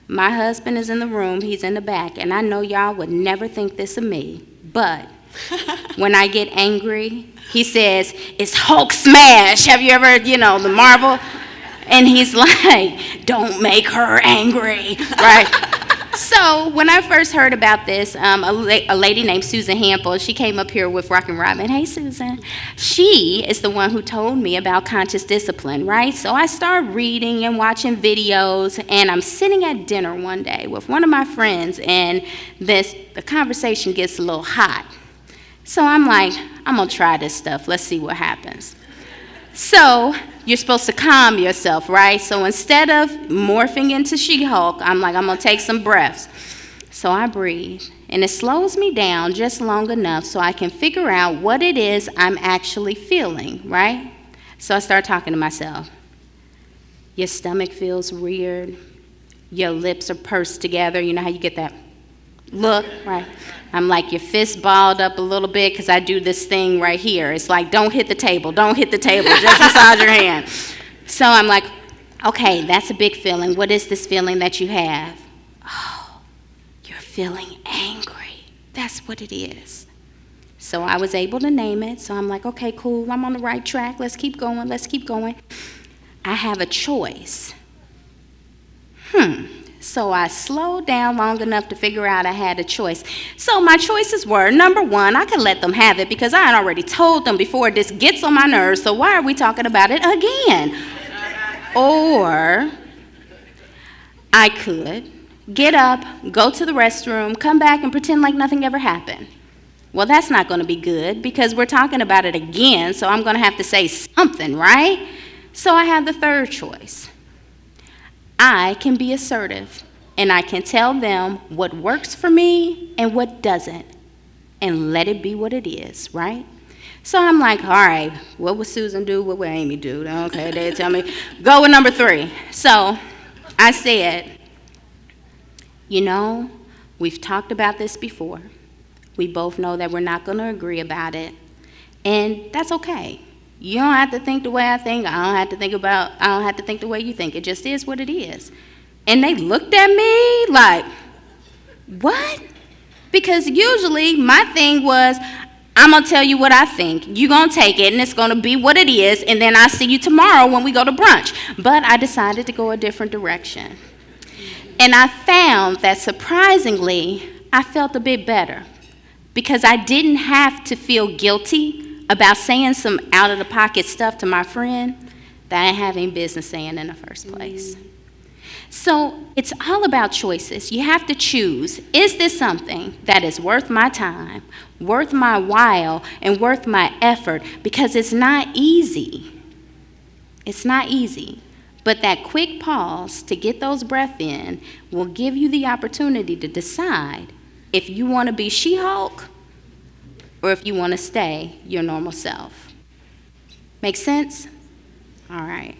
My husband is in the room, he's in the back, and I know y'all would never think this of me, but when I get angry, he says, it's Hulk smash. Have you ever, the Marvel? And he's like, don't make her angry, right? So when I first heard about this, a lady named Susan Hample, she came up here with Rockin' Robin. Hey, Susan. She is the one who told me about conscious discipline, right? So I started reading and watching videos, and I'm sitting at dinner one day with one of my friends, and the conversation gets a little hot. So I'm like, I'm going to try this stuff. Let's see what happens. So you're supposed to calm yourself, right? So instead of morphing into She-Hulk, I'm like, I'm going to take some breaths. So I breathe, and it slows me down just long enough so I can figure out what it is I'm actually feeling, right? So I start talking to myself. Your stomach feels weird. Your lips are pursed together. You know how you get that look, right? I'm like, your fist balled up a little bit because I do this thing right here. It's like, don't hit the table, just massage your hand. So I'm like, okay, that's a big feeling. What is this feeling that you have? Oh, you're feeling angry. That's what it is. So I was able to name it. So I'm like, okay, cool, I'm on the right track. Let's keep going. I have a choice. So I slowed down long enough to figure out I had a choice. So my choices were, number one, I could let them have it because I had already told them before this gets on my nerves, so why are we talking about it again? Or I could get up, go to the restroom, come back and pretend like nothing ever happened. Well, that's not going to be good because we're talking about it again, so I'm going to have to say something, right? So I have the third choice. I can be assertive, and I can tell them what works for me and what doesn't, and let it be what it is, right? So I'm like, all right, what would Susan do? What would Amy do? Okay, they tell me, go with number 3. So I said, we've talked about this before. We both know that we're not going to agree about it, and that's okay. You don't have to think the way I think. I don't have to think the way you think. It just is what it is. And they looked at me like, what? Because usually my thing was, I'm going to tell you what I think. You're going to take it, and it's going to be what it is, and then I'll see you tomorrow when we go to brunch. But I decided to go a different direction. And I found that surprisingly, I felt a bit better because I didn't have to feel guilty about saying some out-of-the-pocket stuff to my friend that I didn't have any business saying in the first place. So it's all about choices. You have to choose, is this something that is worth my time, worth my while, and worth my effort? Because it's not easy. It's not easy. But that quick pause to get those breaths in will give you the opportunity to decide if you want to be She-Hulk or if you want to stay your normal self. Make sense? All right.